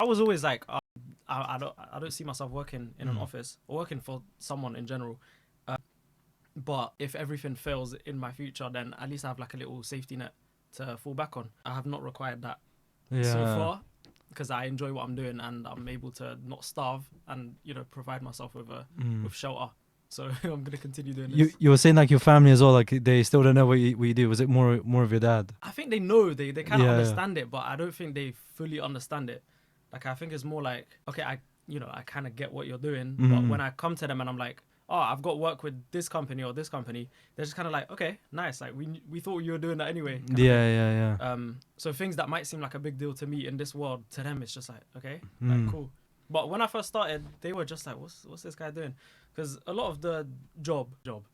was always like, I don't see myself working in an office or working for someone in general. But if everything fails in my future, then at least I have like a little safety net to fall back on. I have not required that so far because I enjoy what I'm doing and I'm able to not starve and, you know, provide myself with with shelter. So I'm gonna continue doing this. You were saying like your family as well, like they still don't know what you do. Was it more of your dad? I think they know, they kind of understand it, but I don't think they fully understand it. Like I think it's more like, okay, I kind of get what you're doing, but when I come to them and I'm like, oh, I've got work with this company or this company, they're just kind of like, okay, nice. Like we thought you were doing that anyway. Yeah. So things that might seem like a big deal to me in this world, to them it's just like, okay, like cool. But when I first started, they were just like, what's this guy doing? Because a lot of the job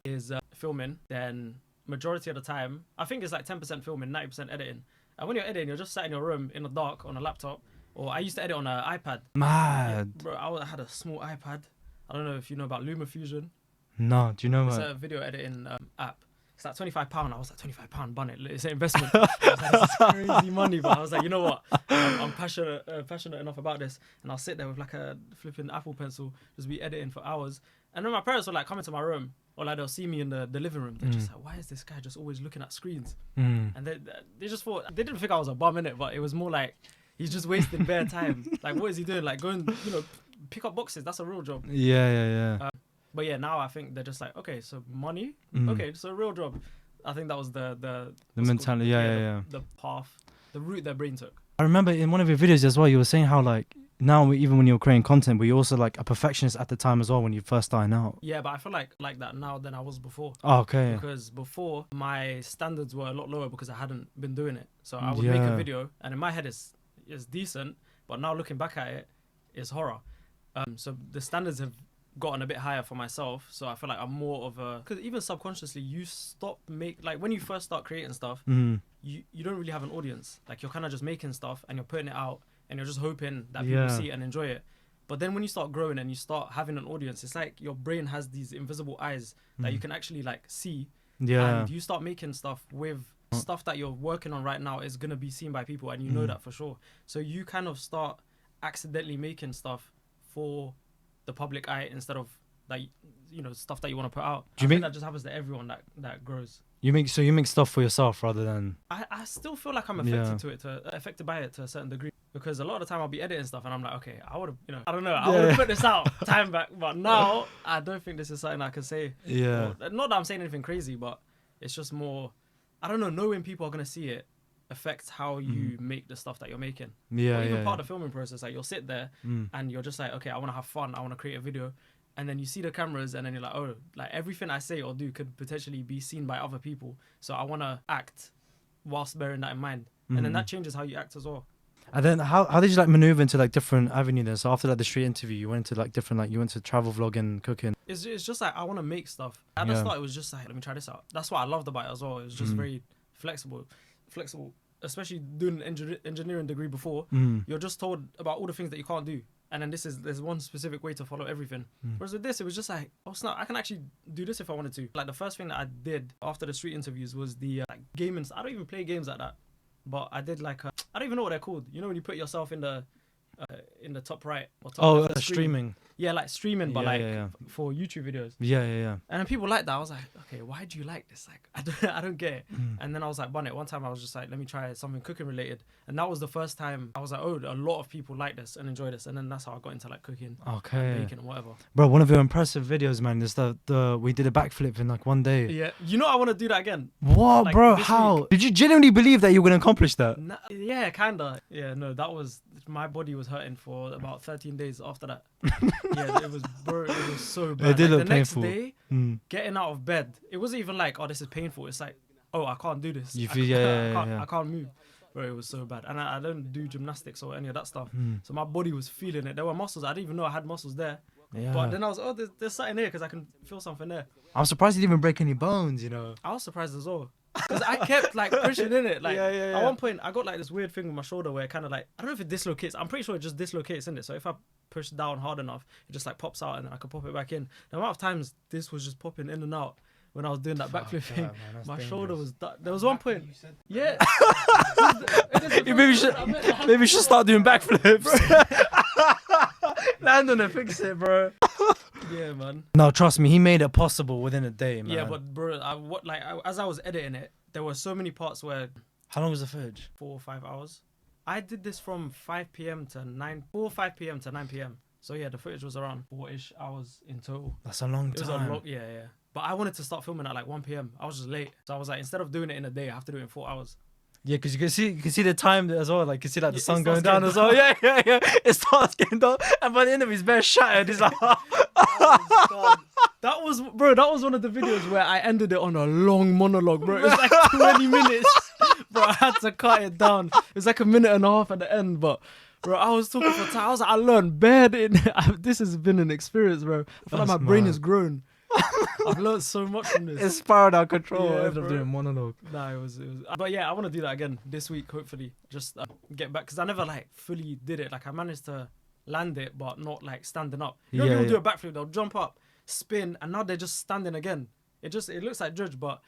is filming. Then majority of the time, I think it's like 10% filming, 90% editing. And when you're editing, you're just sat in your room in the dark on a laptop. Or I used to edit on an iPad. Mad. Yeah, bro, I had a small iPad. I don't know if you know about LumaFusion. No, do you know It's what? a video editing app. It's like £25. I was like, £25, bun it. It's an investment. I was like, this is crazy money. But I was like, you know what? I'm passionate enough about this. And I'll sit there with like a flipping Apple Pencil, just be editing for hours. And then my parents were like coming to my room, or like they'll see me in the living room. They're just like, why is this guy just always looking at screens? And they just thought, they didn't think I was a bum in it, but it was more like, he's just wasting bare time. Like, what is he doing? Like, going, you know, pick up boxes. That's a real job. Yeah. But yeah, now I think they're just like, okay, so money, okay, so a real job. I think that was the mentality, the path, the route their brain took. I remember in one of your videos as well, you were saying how like now even when you're creating content, but you're also like a perfectionist at the time as well when you first starting out. Yeah, but I feel like that now than I was before. Oh, okay. Because before my standards were a lot lower because I hadn't been doing it. So I would make a video, and in my head it's decent, but now looking back at it, it's horror. So the standards have gotten a bit higher for myself, so I feel like I'm more of a, because even subconsciously you stop like when you first start creating stuff, you don't really have an audience. Like you're kind of just making stuff and you're putting it out and you're just hoping that people see it and enjoy it. But then when you start growing and you start having an audience, it's like your brain has these invisible eyes that you can actually like see, and you start making stuff with stuff that you're working on right now is gonna be seen by people, and you know that for sure. So you kind of start accidentally making stuff for the public eye instead of like, you know, stuff that you want to put out. I think that just happens to everyone that grows. You make stuff for yourself rather than. I still feel like I'm affected by it to a certain degree, because a lot of the time I'll be editing stuff and I'm like, okay, I would have, you know, I don't know, I would have put this out time back, but now I don't think this is something I can say. Yeah. Or, not that I'm saying anything crazy, but it's just more, I don't know, knowing people are gonna see it affects how you make the stuff that you're making. Even part of the filming process, like you'll sit there and you're just like, okay, I want to have fun, I want to create a video, and then you see the cameras and then you're like, oh, like everything I say or do could potentially be seen by other people, so I want to act whilst bearing that in mind. And then that changes how you act as well. And then how did you like maneuver into like different avenues then? So after like the street interview, you went into like different, like you went to travel vlogging, cooking. It's just like I want to make stuff. At the start it was just like, let me try this out. That's what I loved about it as well. It was just very flexible, especially doing an engineering degree before. You're just told about all the things that you can't do, and then there's one specific way to follow everything. Whereas with this, it was just like, oh snap, I can actually do this if I wanted to. Like the first thing that I did after the street interviews was the like gaming. I don't even play games like that, but I did like I don't even know what they're called. You know when you put yourself in the top right or top left of the screen? Streaming. Yeah, like streaming, but for YouTube videos. Yeah. And then people like that. I was like, okay, why do you like this? Like, I don't get it. And then I was like, Bonnet, one time I was just like, let me try something cooking related. And that was the first time I was like, oh, a lot of people like this and enjoy this. And then that's how I got into like cooking, and baking and whatever. Bro, one of your impressive videos, man, is we did a backflip in like one day. Yeah. You know, I want to do that again. What, like, bro? How? Week. Did you genuinely believe that you were going to accomplish that? Yeah, kinda. Yeah, no, my body was hurting for about 13 days after that. Yeah, it was so bad. It did look the painful. Next day, getting out of bed, it wasn't even like, oh, this is painful. It's like, oh, I can't do this. I can't move. Bro, it was so bad. And I don't do gymnastics or any of that stuff. So my body was feeling it. There were muscles. I didn't even know I had muscles there. Yeah. But then I was, oh, there's something there because I can feel something there. I'm surprised you didn't even break any bones, you know. I was surprised as well. Because I kept like pushing in it. Like at one point, I got like this weird thing with my shoulder where it kind of like, I don't know if it dislocates. I'm pretty sure it just dislocates in it. So if I push down hard enough, it just like pops out and then I can pop it back in. The amount of times this was just popping in and out when I was doing that backflip thing. man, that's My dangerous. shoulder was. There was one point. Yeah. Maybe you should start doing backflips. Land on it, fix it, bro. Yeah, man. No, trust me, he made it possible within a day, man. Yeah, but bro, as I was editing it, there were so many parts where How long was the footage? 4 or 5 hours. I did this from 5 p.m. to 9 p.m. So yeah, the footage was around 4-ish hours in total. That's a long It was a time. lot, yeah. But I wanted to start filming at like 1 p.m. I was just late, so I was like, instead of doing it in a day, I have to do it in 4 hours. Yeah, because you can see the time as well. Like you can see like the Yeah, it sun going starts down getting as well. Yeah. It starts getting dark, and by the end of it, he's bare shattered. He's like, That was one of the videos where I ended it on a long monologue, bro. It was like 20 minutes, bro. I had to cut it down. It was like a minute and a half at the end, but bro, I was talking for time. I was like, I learned bad. This has been an experience, bro. I feel like my That's brain mad. has grown. I've learned so much from this. it spiraled out of control. Yeah, I ended up bro. doing a monologue. Nah, it was. But yeah, I want to do that again this week, hopefully. Just get back, because I never like fully did it. Like I managed to land it, but not like standing up. You know, people do a backflip, they'll jump up, spin, and now they're just standing again. It looks like judge, but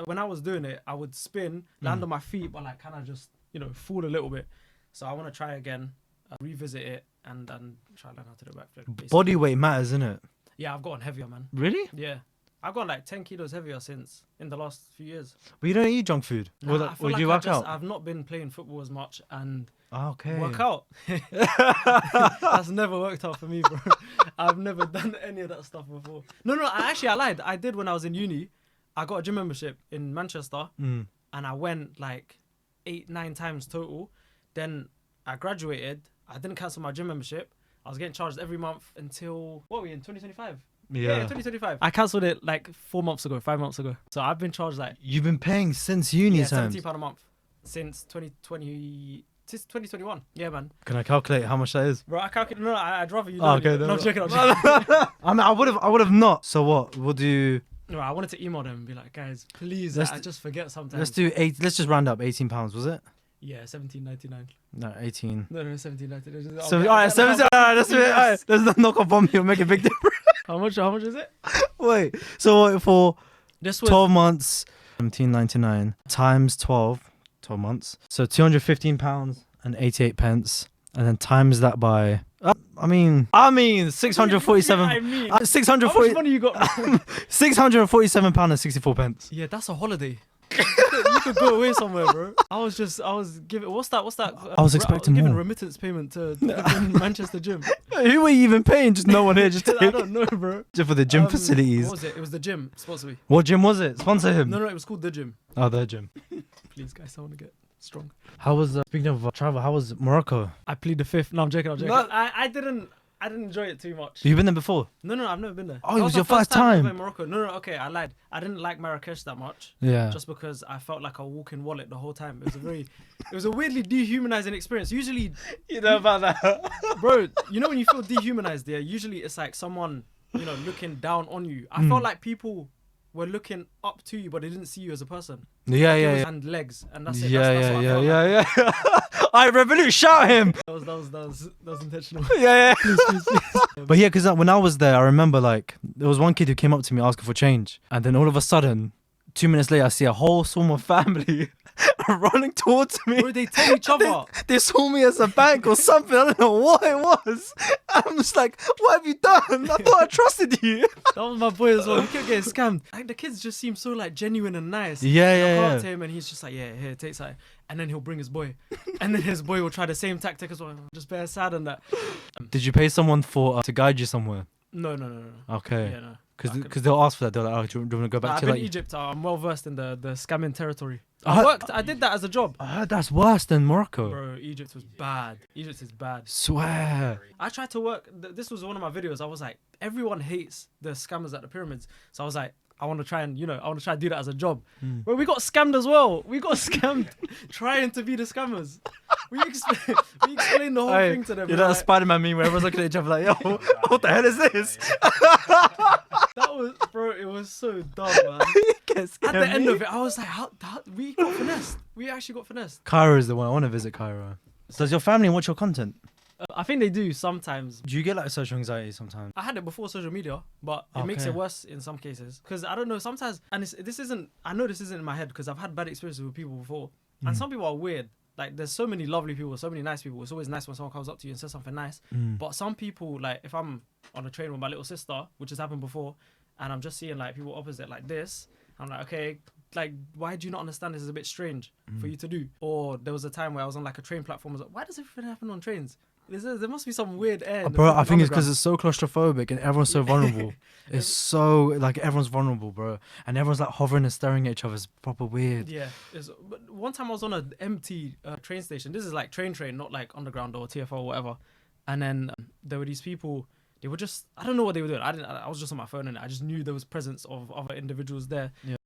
when I was doing it, I would spin, land on my feet, but like kind of just fall a little bit. So I want to try again, revisit it, and try to learn how to do a backflip. Basically. Body weight matters, isn't it? Yeah, I've gotten heavier, man. Really? Yeah. I've gotten like 10 kilos heavier since in the last few years. But you don't eat junk food. Nah, I feel or like do you work out? I've not been playing football as much and Okay. work out. That's never worked out for me, bro. I've never done any of that stuff before. No, I lied. I did when I was in uni. I got a gym membership in Manchester and I went like 8-9 times total. Then I graduated. I didn't cancel my gym membership. I was getting charged every month until, what are we in, 2025? Yeah, 2025. I cancelled it like 5 months ago. So I've been charged like... You've been paying since uni times. £17 a month since 2021. Yeah, man. Can I calculate how much that is? Bro, I calculate... No, I'd rather you know. Oh, okay, No, no, I'm joking. I mean, I would have not. So what? We'll do... No, I wanted to email them and be like, guys, please, I just forget sometimes. Let's do let's just round up £18, was it? Yeah, 17.99. No, 18. No, 17.99. So, alright, 17. Alright, let's not knock off on me. It'll make a big difference. How much is it? Wait. So for This was 12 months, 17.99 times 12 months. So £215 and 88 pence, and then times that by. I mean, 647. I mean, 640. how much money you got? £647 and 64 pence. Yeah, that's a holiday. You could go away somewhere, bro. I was giving. What's that? I was expecting giving more. remittance payment to the Manchester gym. Who were you even paying? Just no one here. Just I don't know, bro. just for the gym facilities. What was it? It was the gym. Supposed to be. What gym was it? Sponsor him. No, it was called the gym. Oh, the gym. Please, guys, I want to get strong. How was speaking of travel? How was Morocco? I plead the fifth. No, I'm joking. No. I didn't enjoy it too much. You been there before? No, I've never been there. Oh, it That was my your first time. ever in Morocco. No, okay, I lied. I didn't like Marrakesh that much. Yeah. Just because I felt like a walking wallet the whole time. It was a weirdly dehumanizing experience. Usually, You know about that? bro, you know when you feel dehumanized there, usually it's like someone, looking down on you. I felt like people were looking up to you, but they didn't see you as a person. Yeah. And legs, and that's it. Yeah. That's what I felt like. Alright, Revolut, shout him. That was intentional. Yeah. Please. But yeah, because when I was there, I remember like there was one kid who came up to me asking for change, and then all of a sudden, 2 minutes later, I see a whole swarm of family running towards me. Bro, they tell each other. They saw me as a bank or something. I don't know what it was. I'm just like, what have you done? I thought I trusted you. That was my boy as well. He kept getting scammed. Like the kids just seem so like genuine and nice. Yeah. I'll go up to him and he's just like, yeah, here, take something. And then he'll bring his boy. And then his boy will try the same tactic as well. Just bare sad and that. Did you pay someone to guide you somewhere? No. Okay. Yeah, no. Because they'll ask for that. They're like, oh, do you want to go back I've to been like... in Egypt. I'm well versed in the scamming territory. I did that as a job. I heard that's worse than Morocco. Bro, Egypt was bad. Egypt is bad. Swear. I tried to work. This was one of my videos. I was like, everyone hates the scammers at the pyramids. So I was like, I want to try and, do that as a job. Bro, we got scammed as well. We got scammed trying to be the scammers. We explained the whole thing to them. You know that Spider-Man meme where everyone's looking at each other like, yo, what the hell is this? That was, bro, it was so dumb, man. At At the end of it, I was like, how we got finessed. We actually got finessed. Cairo is the one. I want to visit Cairo. Does your family watch your content? I think they do sometimes. Do you get like social anxiety sometimes? I had it before social media, but it makes it worse in some cases. Because I don't know, sometimes, and I know this isn't in my head because I've had bad experiences with people before. And some people are weird. Like, there's so many lovely people, so many nice people. It's always nice when someone comes up to you and says something nice. But some people, like, if I'm on a train with my little sister, which has happened before, and I'm just seeing, like, people opposite like this, I'm like, okay, like, why do you not understand this is a bit strange for you to do? Or there was a time where I was on, like, a train platform. I was like, why does everything happen on trains? There must be some weird air. Bro, I think it's because it's so claustrophobic and everyone's so vulnerable. It's so, like, everyone's vulnerable, bro. And everyone's, like, hovering and staring at each other. It's proper weird. Yeah. But one time I was on an empty train station. This is, like, train, not, like, underground or TFO or whatever. And then there were these people. They were just, I don't know what they were doing. I was just on my phone and I just knew there was presence of other individuals there. Yeah.